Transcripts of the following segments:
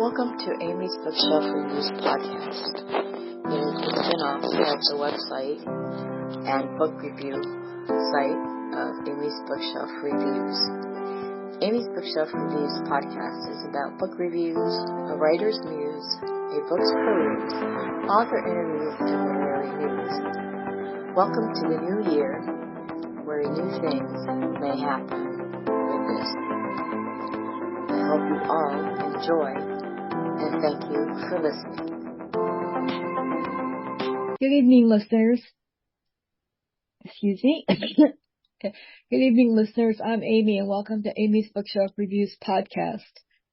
Welcome to Amy's Bookshelf Reviews podcast. It is a spin-off of the website and book review site of Amy's Bookshelf Reviews. Amy's Bookshelf Reviews podcast is about book reviews, a writer's muse, a book's peruse, author interviews, and literary news. Welcome to the new year, where new things may happen with this. I hope you all enjoy, and thank you for listening. Good evening, listeners. Excuse me. Good evening, listeners. I'm Amy, and welcome to Amy's Bookshelf Reviews podcast.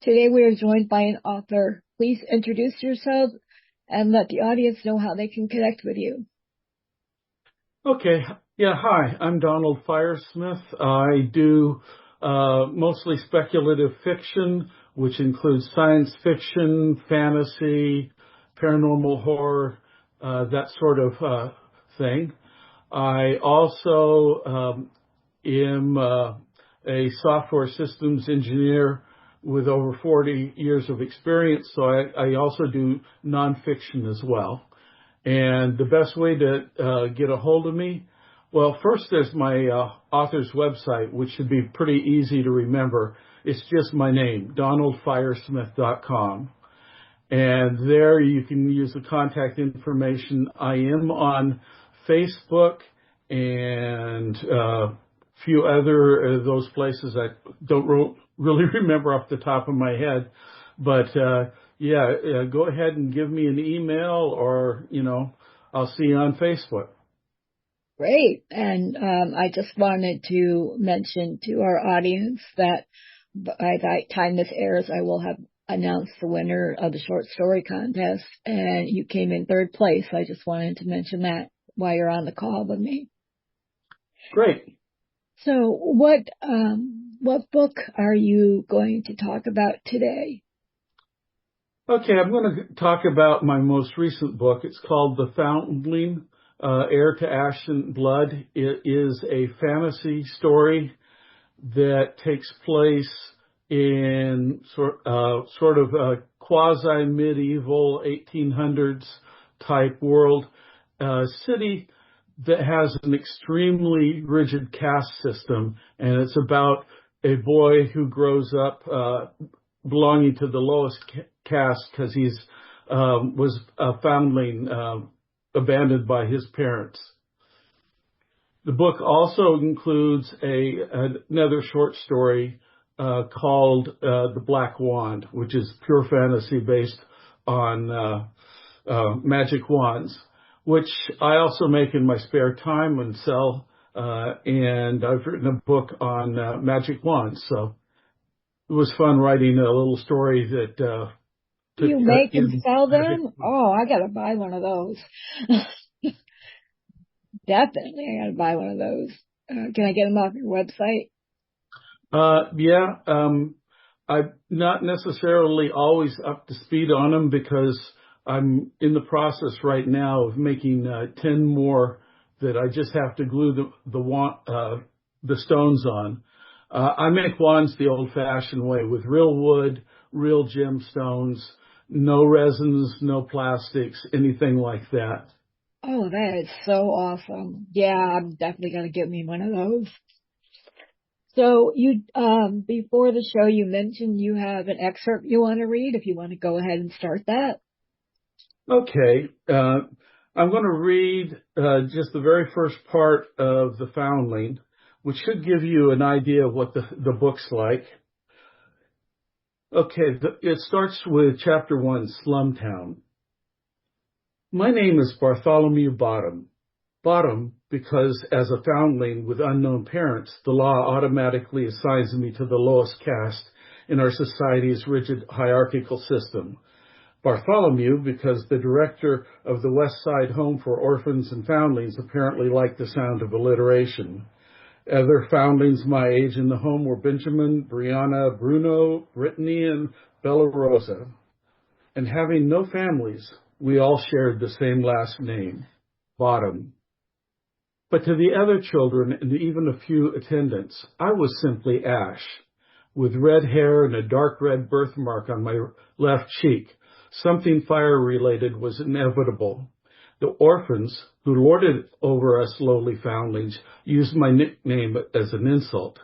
Today we are joined by an author. Please introduce yourself and let the audience know how they can connect with you. Okay. Yeah, hi. I'm Donald Firesmith. I do mostly speculative fiction, which includes science fiction, fantasy, paranormal horror, that sort of thing. I also am a software systems engineer with over 40 years of experience, so I also do nonfiction as well. And the best way to get a hold of me, well, first there's my author's website, which should be pretty easy to remember. It's just my name, donaldfiresmith.com. And there you can use the contact information. I am on Facebook and a few other those places I don't really remember off the top of my head. But go ahead and give me an email or, I'll see you on Facebook. Great. And I just wanted to mention to our audience that by the time this airs, I will have announced the winner of the short story contest, and you came in third place. I just wanted to mention that while you're on the call with me. Great. So what book are you going to talk about today? Okay, I'm going to talk about my most recent book. It's called The Foundling, Heir to Ash and Blood. It is a fantasy story that takes place in sort of a quasi-medieval 1800s type world, city that has an extremely rigid caste system, and it's about a boy who grows up belonging to the lowest caste because he's was a foundling, abandoned by his parents. The book also includes another short story called The Black Wand, which is pure fantasy based on magic wands, which I also make in my spare time and sell. And I've written a book on magic wands, so it was fun writing a little story that you make and sell them? Oh, I gotta buy one of those. Definitely, I gotta buy one of those. Can I get them off your website? I'm not necessarily always up to speed on them because I'm in the process right now of making 10 more that I just have to glue the stones on. I make wands the old-fashioned way with real wood, real gemstones, no resins, no plastics, anything like that. Oh, that is so awesome. Yeah, I'm definitely going to get me one of those. So you, before the show, you mentioned you have an excerpt you want to read. If you want to go ahead and start that. Okay. I'm going to read just the very first part of The Foundling, which should give you an idea of what the book's like. Okay, it starts with Chapter 1, Slumtown. My name is Bartholomew Bottom. Bottom because as a foundling with unknown parents, the law automatically assigns me to the lowest caste in our society's rigid hierarchical system. Bartholomew because the director of the West Side Home for Orphans and Foundlings apparently liked the sound of alliteration. Other foundlings my age in the home were Benjamin, Brianna, Bruno, Brittany, and Bella Rosa. And having no families, we all shared the same last name, Bottom. But to the other children and even a few attendants, I was simply Ash. with red hair and a dark red birthmark on my left cheek. Something fire-related was inevitable. The orphans, who lorded over us lowly foundlings, used my nickname as an insult.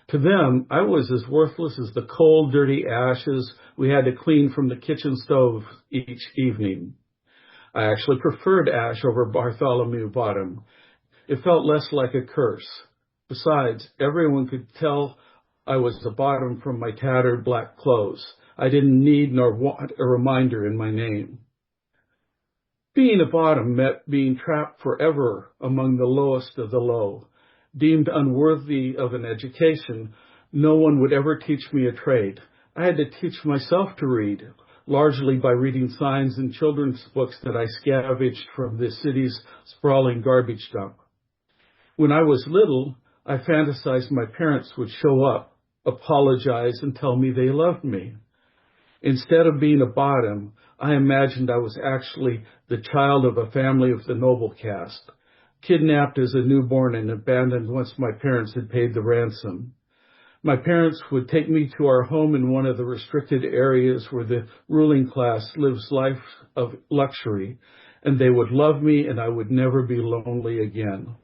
To them, I was as worthless as the cold, dirty ashes we had to clean from the kitchen stove each evening. I actually preferred Ash over Bartholomew Bottom. It felt less like a curse. Besides, everyone could tell I was the bottom from my tattered black clothes. I didn't need nor want a reminder in my name. Being a bottom meant being trapped forever among the lowest of the low. Deemed unworthy of an education, no one would ever teach me a trade. I had to teach myself to read, largely by reading signs and children's books that I scavenged from the city's sprawling garbage dump. When I was little, I fantasized my parents would show up, apologize, and tell me they loved me. Instead of being a bottom, I imagined I was actually the child of a family of the noble caste, kidnapped as a newborn and abandoned once my parents had paid the ransom. My parents would take me to our home in one of the restricted areas where the ruling class lives life of luxury, and they would love me and I would never be lonely again.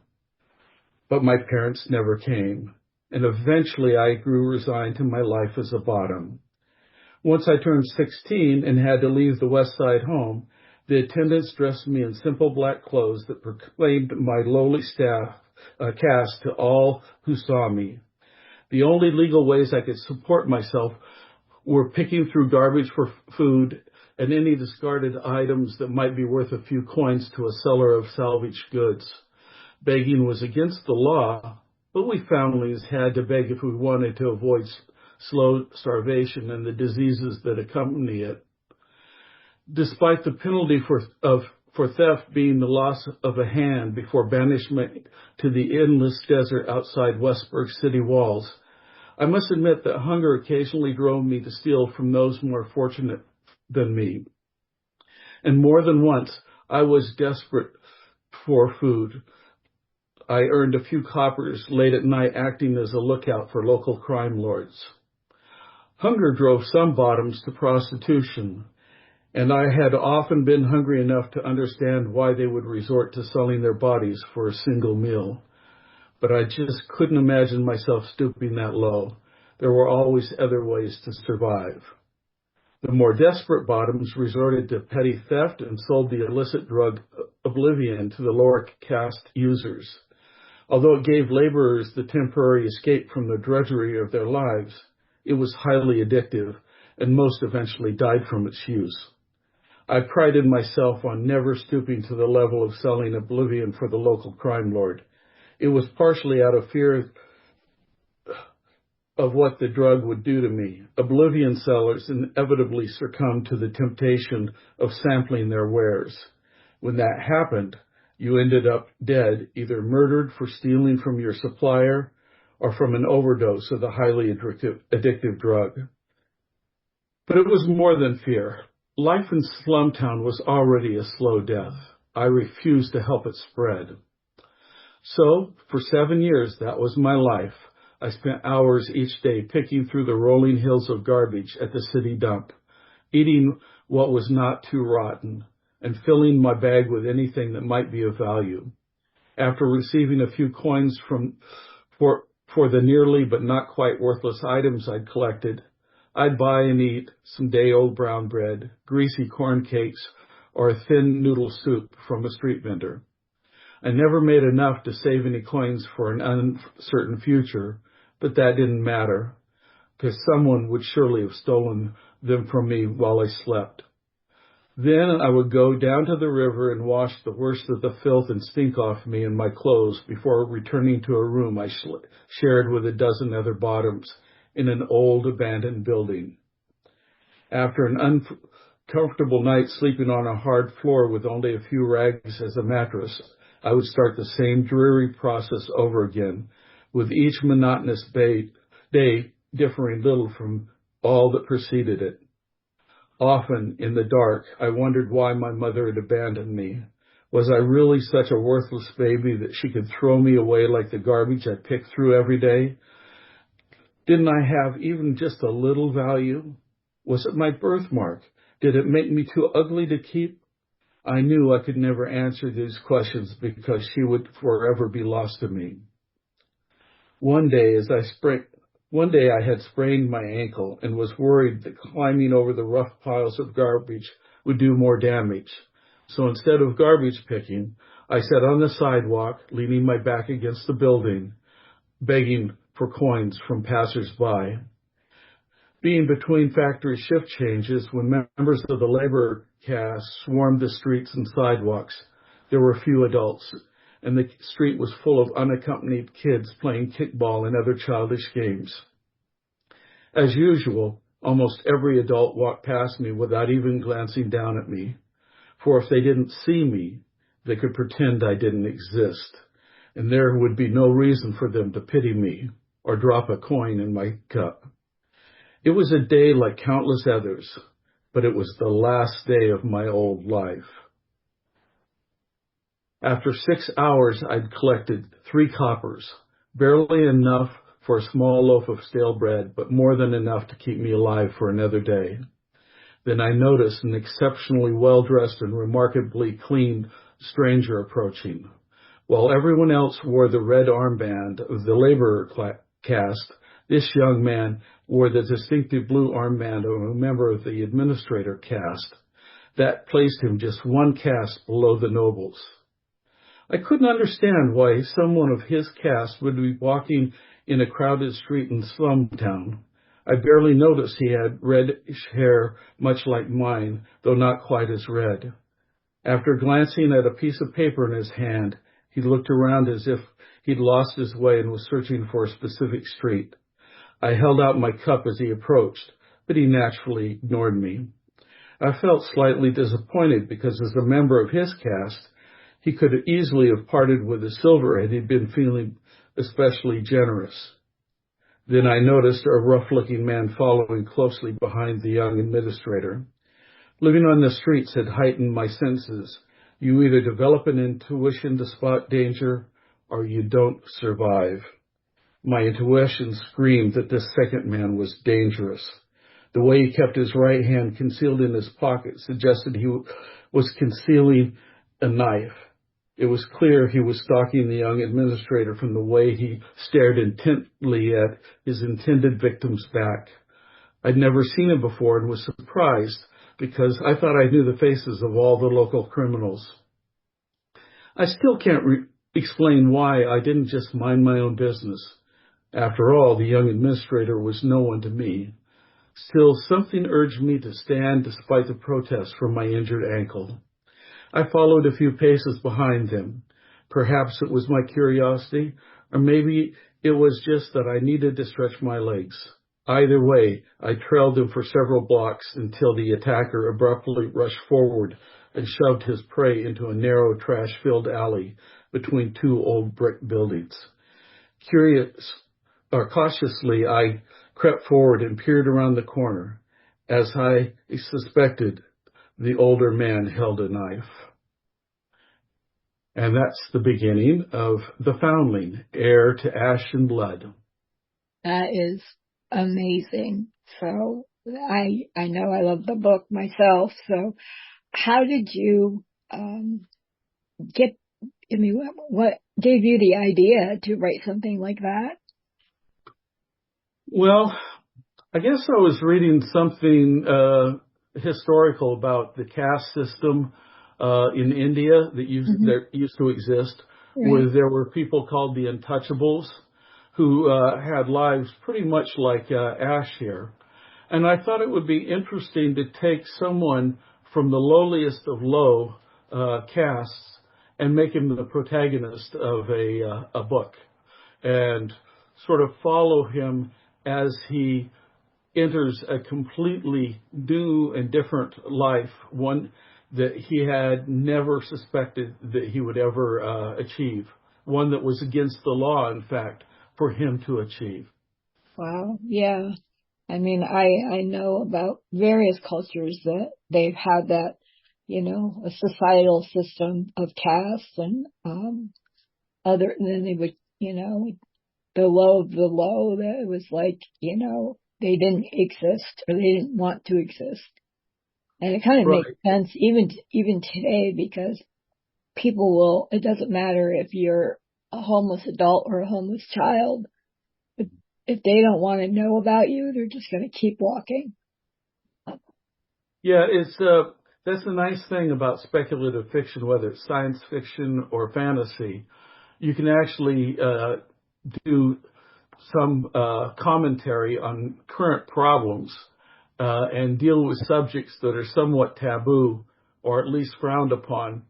But my parents never came, and eventually I grew resigned to my life as a bottom. Once I turned 16 and had to leave the West Side home, the attendants dressed me in simple black clothes that proclaimed my lowly caste to all who saw me. The only legal ways I could support myself were picking through garbage for food and any discarded items that might be worth a few coins to a seller of salvaged goods. Begging was against the law, but we foundlings had to beg if we wanted to avoid slow starvation and the diseases that accompany it. Despite the penalty for theft being the loss of a hand before banishment to the endless desert outside Westburg city walls, I must admit that hunger occasionally drove me to steal from those more fortunate than me. And more than once, I was desperate for food. I earned a few coppers late at night acting as a lookout for local crime lords. Hunger drove some bottoms to prostitution, and I had often been hungry enough to understand why they would resort to selling their bodies for a single meal. But I just couldn't imagine myself stooping that low. There were always other ways to survive. The more desperate bottoms resorted to petty theft and sold the illicit drug oblivion to the lower caste users. Although it gave laborers the temporary escape from the drudgery of their lives, it was highly addictive, and most eventually died from its use. I prided myself on never stooping to the level of selling oblivion for the local crime lord. It was partially out of fear of what the drug would do to me. Oblivion sellers inevitably succumbed to the temptation of sampling their wares. When that happened, you ended up dead, either murdered for stealing from your supplier or from an overdose of the highly addictive drug. But it was more than fear. Life in Slumtown was already a slow death. I refused to help it spread. So, for 7 years, that was my life. I spent hours each day picking through the rolling hills of garbage at the city dump, eating what was not too rotten, and filling my bag with anything that might be of value. After receiving a few coins for the nearly but not quite worthless items I'd collected, I'd buy and eat some day-old brown bread, greasy corn cakes, or a thin noodle soup from a street vendor. I never made enough to save any coins for an uncertain future, but that didn't matter, because someone would surely have stolen them from me while I slept. Then I would go down to the river and wash the worst of the filth and stink off me and my clothes before returning to a room I shared with a dozen other bottoms in an old abandoned building. After an uncomfortable night sleeping on a hard floor with only a few rags as a mattress, I would start the same dreary process over again, with each monotonous day differing little from all that preceded it. Often, in the dark, I wondered why my mother had abandoned me. Was I really such a worthless baby that she could throw me away like the garbage I picked through every day? Didn't I have even just a little value? Was it my birthmark? Did it make me too ugly to keep? I knew I could never answer these questions because she would forever be lost to me. One day I had sprained my ankle and was worried that climbing over the rough piles of garbage would do more damage. So instead of garbage picking, I sat on the sidewalk, leaning my back against the building, begging for coins from passers-by. Being between factory shift changes, when members of the labor caste swarmed the streets and sidewalks, there were few adults, and the street was full of unaccompanied kids playing kickball and other childish games. As usual, almost every adult walked past me without even glancing down at me, for if they didn't see me, they could pretend I didn't exist, and there would be no reason for them to pity me or drop a coin in my cup. It was a day like countless others, but it was the last day of my old life. After 6 hours, I'd collected 3 coppers, barely enough for a small loaf of stale bread, but more than enough to keep me alive for another day. Then I noticed an exceptionally well-dressed and remarkably clean stranger approaching. While everyone else wore the red armband of the laborer caste, this young man wore the distinctive blue armband of a member of the administrator caste. That placed him just one caste below the nobles. I couldn't understand why someone of his caste would be walking in a crowded street in Slumtown. I barely noticed he had reddish hair, much like mine, though not quite as red. After glancing at a piece of paper in his hand, he looked around as if he'd lost his way and was searching for a specific street. I held out my cup as he approached, but he naturally ignored me. I felt slightly disappointed because as a member of his caste, he could easily have parted with the silver had he been feeling especially generous. Then I noticed a rough-looking man following closely behind the young administrator. Living on the streets had heightened my senses. You either develop an intuition to spot danger, or you don't survive. My intuition screamed that this second man was dangerous. The way he kept his right hand concealed in his pocket suggested he was concealing a knife. It was clear he was stalking the young administrator from the way he stared intently at his intended victim's back. I'd never seen him before and was surprised because I thought I knew the faces of all the local criminals. I still can't explain why I didn't just mind my own business. After all, the young administrator was no one to me. Still, something urged me to stand despite the protests from my injured ankle. I followed a few paces behind them. Perhaps it was my curiosity, or maybe it was just that I needed to stretch my legs. Either way, I trailed him for several blocks until the attacker abruptly rushed forward and shoved his prey into a narrow, trash-filled alley between 2 old brick buildings. Cautiously, I crept forward and peered around the corner. As I suspected, the older man held a knife. And that's the beginning of The Foundling, Heir to Ash and Blood. That is amazing. So I know I love the book myself. So how did you what gave you the idea to write something like that? Well, I guess I was reading something historical about the caste system in India that used to exist, right, where there were people called the untouchables who had lives pretty much like Ash here. And I thought it would be interesting to take someone from the lowliest of low castes and make him the protagonist of a book and sort of follow him as he enters a completely new and different life, one that he had never suspected that he would ever achieve, one that was against the law, in fact, for him to achieve. Wow, yeah. I mean, I know about various cultures that they've had that, a societal system of caste and and then they would, the low of the low, that it was like, they didn't exist or they didn't want to exist. And it kind of makes Right. sense even today, because it doesn't matter if you're a homeless adult or a homeless child. If they don't want to know about you, they're just going to keep walking. Yeah, that's the nice thing about speculative fiction, whether it's science fiction or fantasy. You can actually do some commentary on current problems and deal with subjects that are somewhat taboo or at least frowned upon,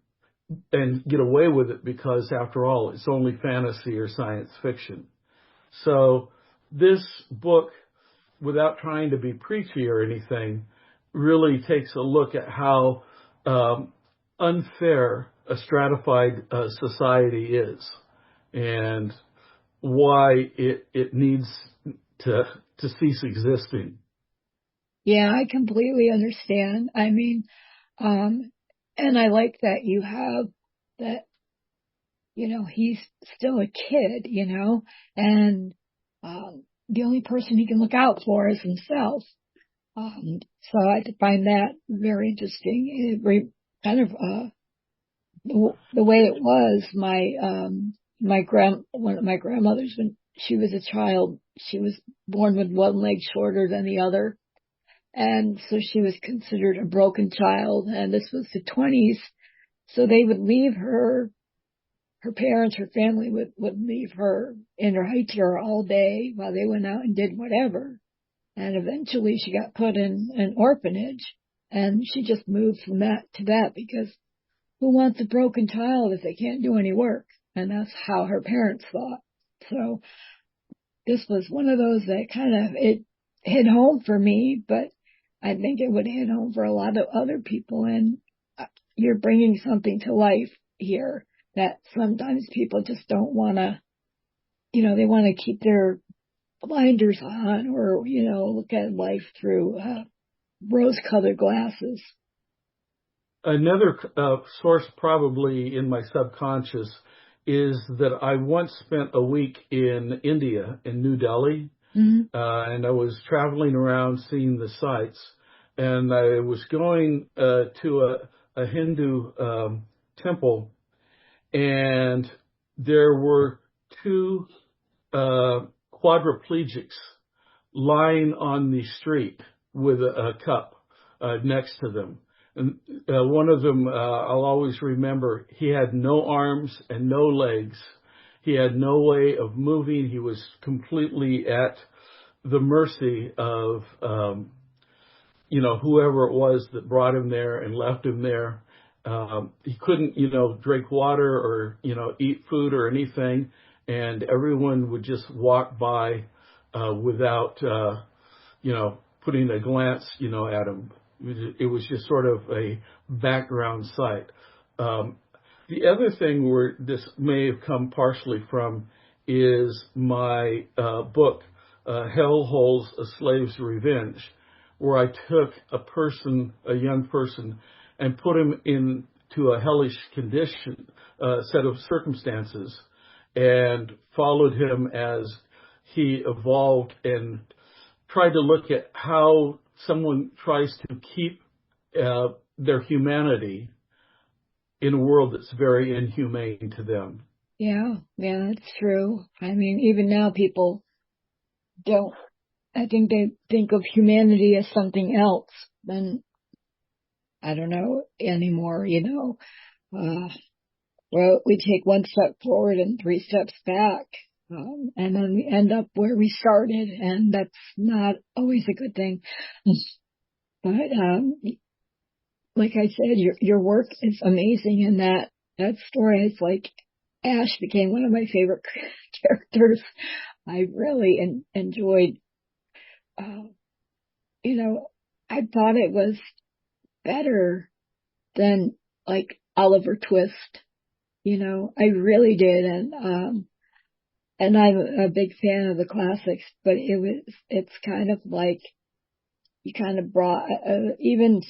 and get away with it because, after all, it's only fantasy or science fiction. So this book, without trying to be preachy or anything, really takes a look at how unfair a stratified society is, and why it needs to cease existing. Yeah, I completely understand. I mean, and I like that you have that, he's still a kid, and the only person he can look out for is himself. So I find that very interesting. Kind of the way it was. One of my grandmothers, when she was a child, she was born with one leg shorter than the other, and so she was considered a broken child. And this was the 20s, so they would leave her. Her parents, her family would leave her in her high chair all day while they went out and did whatever. And eventually she got put in an orphanage, and she just moved from that to that, because who wants a broken child if they can't do any work? And that's how her parents thought. So this was one of those that it hit home for me, but I think it would hit home for a lot of other people. And you're bringing something to life here that sometimes people just don't want to, they want to keep their blinders on, or, look at life through rose-colored glasses. Another source, probably in my subconscious, is that I once spent a week in India, in New Delhi, and I was traveling around seeing the sights, and I was going to a Hindu temple, and there were two quadriplegics lying on the street with a cup next to them. And one of them, I'll always remember, he had no arms and no legs. He had no way of moving. He was completely at the mercy of, whoever it was that brought him there and left him there. He couldn't, drink water or, eat food or anything. And everyone would just walk by without, putting a glance, at him. It was just sort of a background sight. The other thing where this may have come partially from is my book, Hellholes: A Slave's Revenge, where I took a young person, and put him into a hellish condition, set of circumstances, and followed him as he evolved, and tried to look at how someone tries to keep their humanity in a world that's very inhumane to them. Yeah, that's true. I mean, even now people I think they think of humanity as something else than, I don't know, anymore, well, we take one step forward and three steps back. And then we end up where we started, and that's not always a good thing. But, like I said, your work is amazing, and that story is like, Ash became one of my favorite characters. I really enjoyed, I thought it was better than like Oliver Twist, I really did. And I'm a big fan of the classics, but it's kind of like you kind of brought even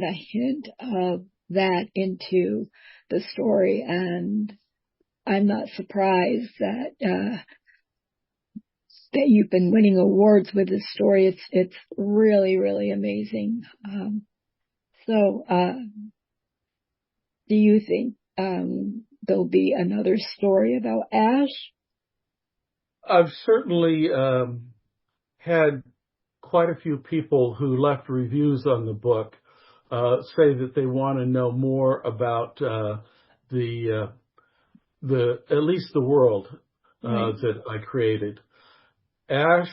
a hint of that into the story. And I'm not surprised that, that you've been winning awards with this story. It's really, really amazing. So, do you think there'll be another story about Ash? I've certainly had quite a few people who left reviews on the book say that they want to know more about the at least the world Right. that I created. Ash,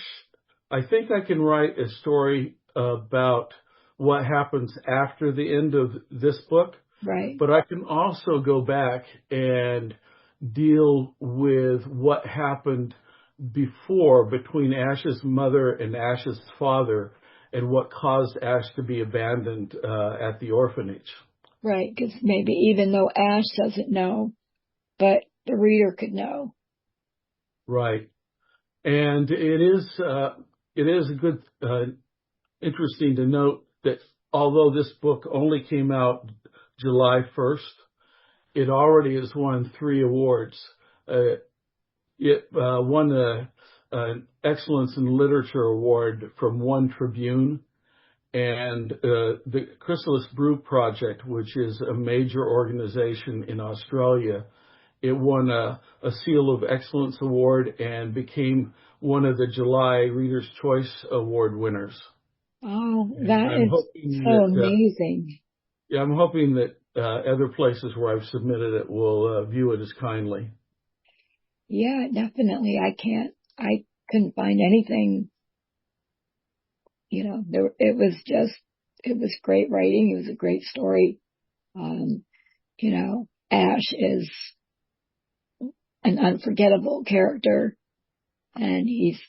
I think I can write a story about what happens after the end of this book, Right. but I can also go back and deal with what happened before between Ash's mother and Ash's father and what caused Ash to be abandoned at the orphanage. Right. Because maybe even though Ash doesn't know, but the reader could know. Right. And it is a good, interesting to note that although this book only came out July 1st, it already has won 3 awards. It won an Excellence in Literature Award from One Tribune, and the Chrysalis Brew Project, which is a major organization in Australia, it won a Seal of Excellence Award and became one of the July Reader's Choice Award winners. Oh, And that I'm is hoping so that amazing. I'm hoping that other places where I've submitted it will view it as kindly. Yeah, definitely. I couldn't find anything, it was great writing. It was a great story. Um, Ash is an unforgettable character, and he's,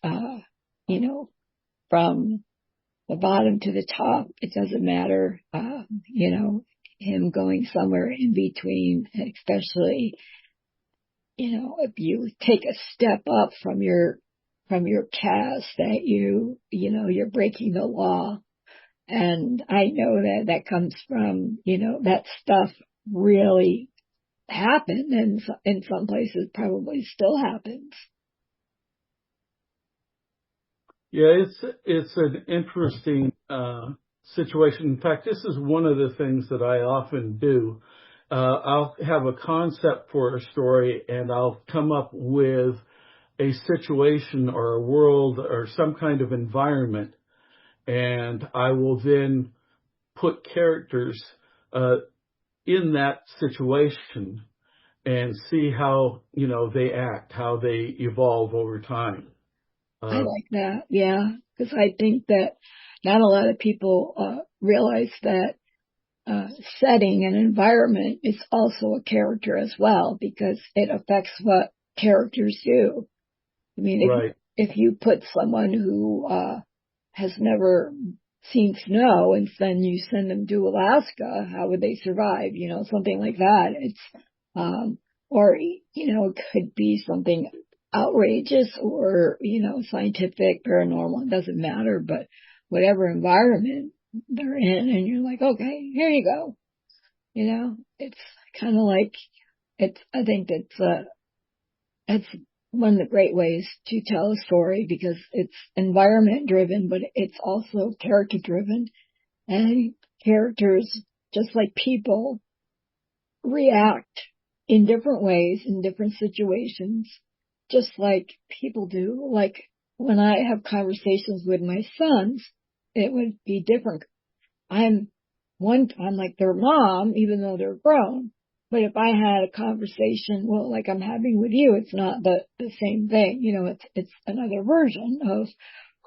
from the bottom to the top, it doesn't matter, him going somewhere in between, especially, if you take a step up from your caste, that you're breaking the law. And I know that comes from, that stuff really happened, and in some places probably still happens. Yeah, it's an interesting situation. In fact, this is one of the things that I often do. I'll have a concept for a story, and I'll come up with a situation or a world or some kind of environment, and I will then put characters in that situation and see how they act, how they evolve over time. I like that. Yeah. Because I think that not a lot of people realize that setting and environment is also a character as well, because it affects what characters do. I mean, Right. if you put someone who has never seen snow and then you send them to Alaska, how would they survive? Something like that. It's or it could be something outrageous or scientific, paranormal. It doesn't matter, but whatever environment they're in, and you're like, okay, here you go. It's kind of like I think it's one of the great ways to tell a story, because it's environment driven, but it's also character driven, and characters, just like people, react in different ways in different situations, just like people do. Like when I have conversations with my sons, it would be different. I'm like their mom, even though they're grown. But if I had a conversation, well, like I'm having with you, it's not the same thing. It's another version of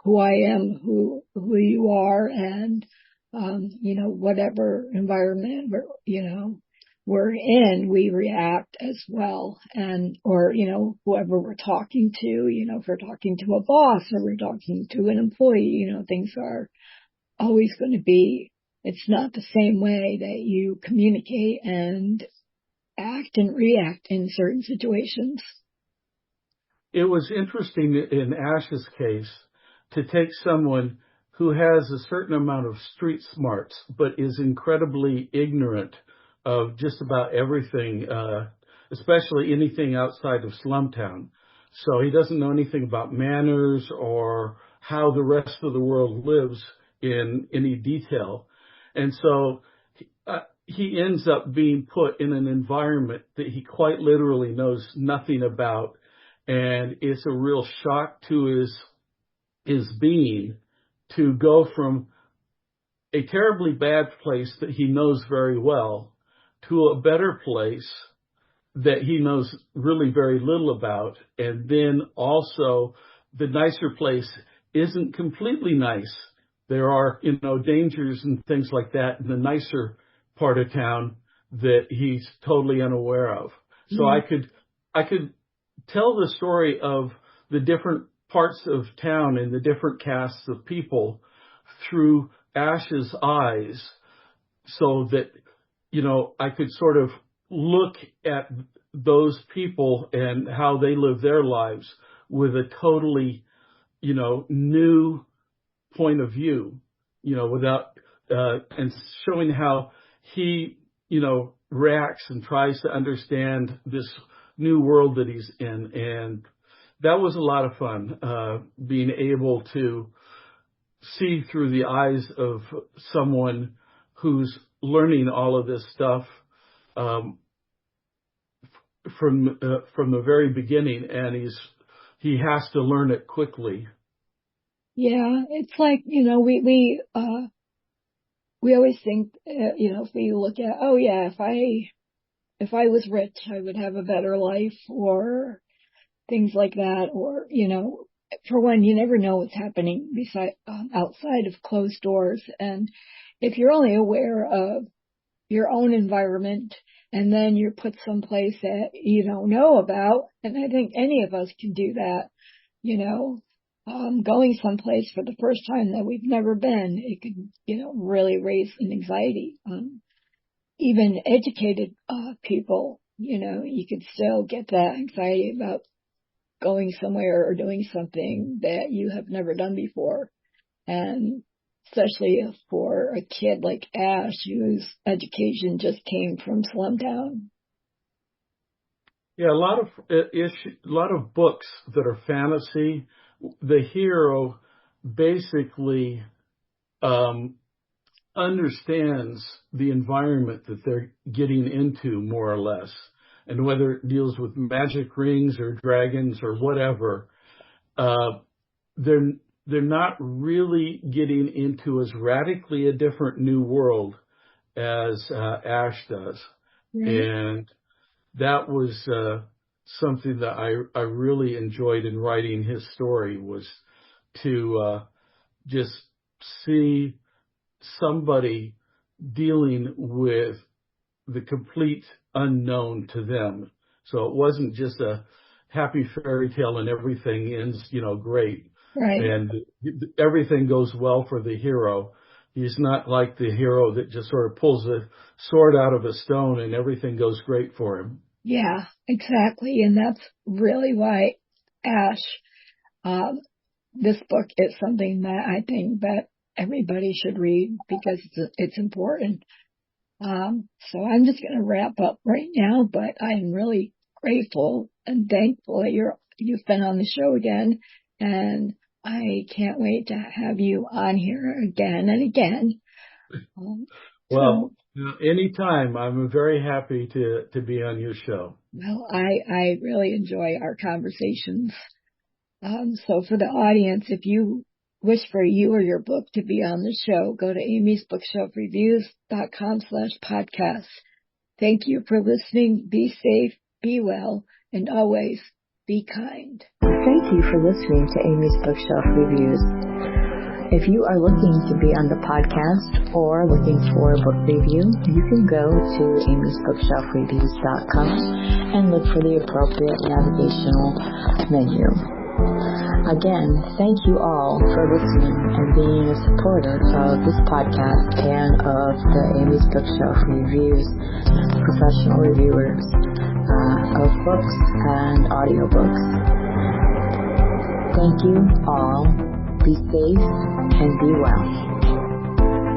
who I am, who you are, and whatever environment we're in, we react as well. And or whoever we're talking to, if we're talking to a boss or we're talking to an employee, things are always going to be. It's not the same way that you communicate and act and react in certain situations. It was interesting in Ash's case to take someone who has a certain amount of street smarts, but is incredibly ignorant of just about everything, especially anything outside of Slumtown. So he doesn't know anything about manners or how the rest of the world lives in any detail. And so he ends up being put in an environment that he quite literally knows nothing about. And it's a real shock to his being to go from a terribly bad place that he knows very well to a better place that he knows really very little about. And then also the nicer place isn't completely nice. There are, dangers and things like that in the nicer part of town that he's totally unaware of. So Mm-hmm. I could tell the story of the different parts of town and the different casts of people through Ash's eyes, so that, I could sort of look at those people and how they live their lives with a totally, new point of view, without, and showing how he, reacts and tries to understand this new world that he's in. And that was a lot of fun, being able to see through the eyes of someone who's learning all of this stuff from the very beginning, and he has to learn it quickly. Yeah, it's like, we always think, if we look at, oh yeah, if I was rich, I would have a better life, or things like that, or, for one, you never know what's happening outside of closed doors. And if you're only aware of your own environment, and then you're put someplace that you don't know about, and I think any of us can do that, going someplace for the first time that we've never been, it could, really raise an anxiety. Even educated people, you could still get that anxiety about going somewhere or doing something that you have never done before. And especially for a kid like Ash, whose education just came from Slumtown. Yeah, a lot of books that are fantasy, the hero basically understands the environment that they're getting into, more or less. And whether it deals with magic rings or dragons or whatever, they're not really getting into as radically a different new world as Ash does. Right. And that was something that I really enjoyed in writing his story, was to just see somebody dealing with the complete unknown to them. So it wasn't just a happy fairy tale and everything ends, great. Right. And everything goes well for the hero. He's not like the hero that just sort of pulls a sword out of a stone and everything goes great for him. Yeah, exactly. And that's really why Ash, this book is something that I think that everybody should read, because it's important. So I'm just going to wrap up right now, but I'm really grateful and thankful that you've been on the show again, and I can't wait to have you on here again and again. Well, anytime. I'm very happy to be on your show. Well, I really enjoy our conversations. So for the audience, if you wish for you or your book to be on the show, go to amysbookshelfreviews.com/podcast. Thank you for listening. Be safe, be well, and always be kind. Thank you for listening to Amy's Bookshelf Reviews. If you are looking to be on the podcast or looking for a book review, you can go to amysbookshelfreviews.com and look for the appropriate navigational menu. Again, thank you all for listening and being a supporter of this podcast and of the Amy's Bookshelf Reviews, professional reviewers of books and audiobooks. Thank you all. Be safe and be well.